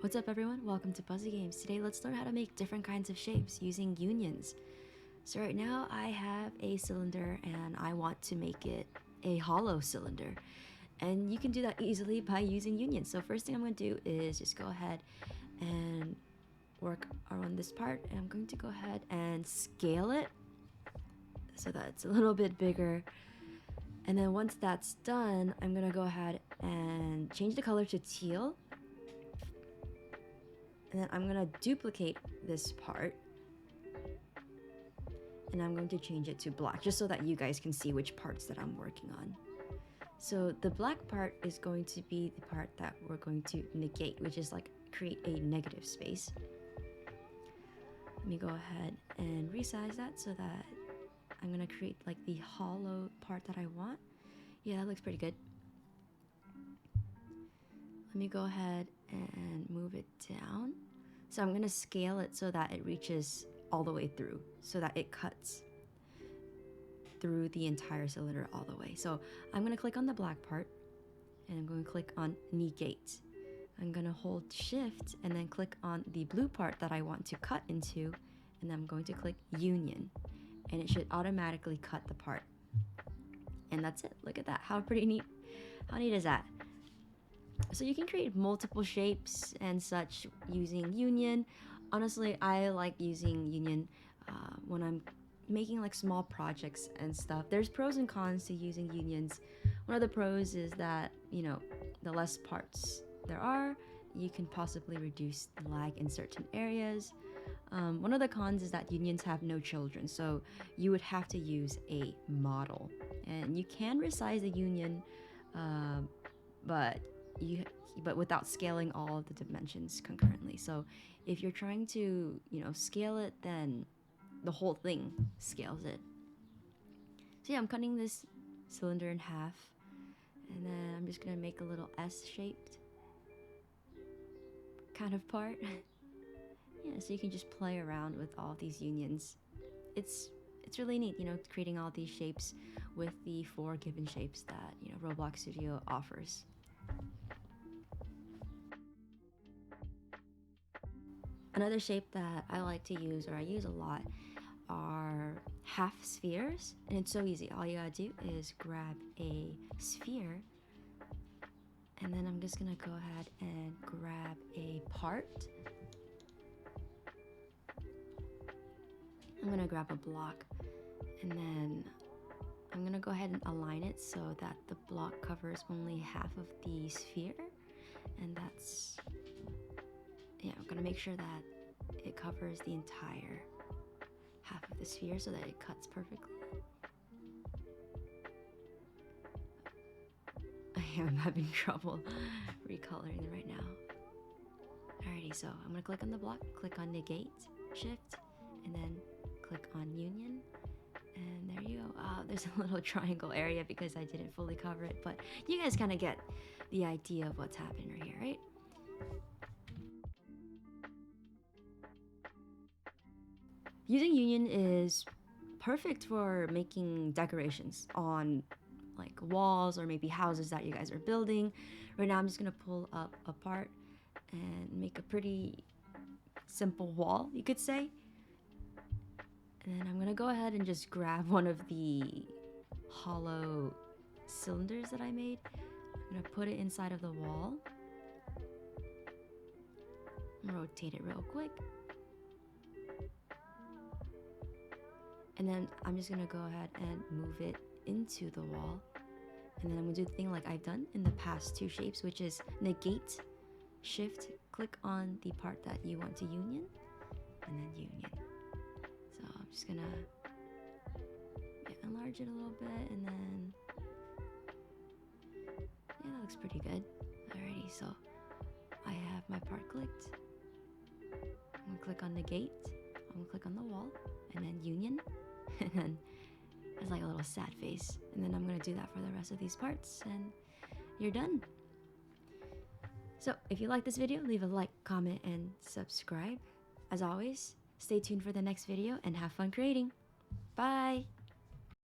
What's up everyone, welcome to Buzzy Games. Today let's learn how to make different kinds of shapes using unions. So right now I have a cylinder and I want to make it a hollow cylinder. And you can do that easily by using unions. So first thing I'm going to do is just go ahead and work on this part. And I'm going to go ahead and scale it so that it's a little bit bigger. And then once that's done, I'm going to go ahead and change the color to teal. And then I'm gonna duplicate this part and I'm going to change it to black just so that you guys can see which parts that I'm working on. So the black part is going to be the part that we're going to negate, which is like create a negative space. Let me go ahead and resize that so that I'm gonna create like the hollow part that I want. Yeah, that looks pretty good. Let me go ahead and move it down. So I'm gonna scale it so that it reaches all the way through, so that it cuts through the entire cylinder all the way. So I'm gonna click on the black part and I'm going to click on negate. I'm gonna hold shift and then click on the blue part that I want to cut into, and I'm going to click union, and it should automatically cut the part. And that's it. Look at that. How pretty neat. How neat is that? So you can create multiple shapes and such using union. Honestly, I like using union when I'm making like small projects and stuff. There's pros and cons to using unions. One of the pros is that, you know, the less parts there are, you can possibly reduce the lag in certain areas. One of the cons is that unions have no children, so you would have to use a model. And you can resize a union, but without scaling all of the dimensions concurrently. So if you're trying to, you know, scale it, then the whole thing scales it. So yeah, I'm cutting this cylinder in half, and then I'm just gonna make a little S-shaped kind of part. Yeah, so you can just play around with all these unions. It's really neat, you know, creating all these shapes with the 4 given shapes that, you know, Roblox Studio offers. Another shape that I like to use, or I use a lot, are half spheres. And it's so easy. All you gotta do is grab a sphere, and then I'm just gonna go ahead and grab a part. I'm gonna grab a block, and then I'm gonna go ahead and align it so that the block covers only half of the sphere. And that's, yeah, I'm gonna make sure that it covers the entire half of the sphere so that it cuts perfectly. I am having trouble recoloring it right now. Alrighty, so I'm gonna click on the block, click on negate, shift, and then click on union. And there you go. There's a little triangle area because I didn't fully cover it, but you guys kind of get the idea of what's happening right here, right? Using union is perfect for making decorations on like walls or maybe houses that you guys are building. Right now I'm just gonna pull up a part and make a pretty simple wall, you could say. And then I'm gonna go ahead and just grab one of the hollow cylinders that I made. I'm gonna put it inside of the wall. Rotate it real quick. And then I'm just gonna go ahead and move it into the wall. And then I'm gonna do the thing like I've done in the past 2 shapes, which is negate, shift, click on the part that you want to union, and then union. So I'm just gonna enlarge it a little bit, and then yeah, that looks pretty good. Alrighty, so I have my part clicked. I'm gonna click on negate, I'm gonna click on the wall, and then union, and then it's like a little sad face. And then I'm gonna do that for the rest of these parts, and you're done. So if you like this video, leave a like, comment, and subscribe. As always, stay tuned for the next video and have fun creating. Bye!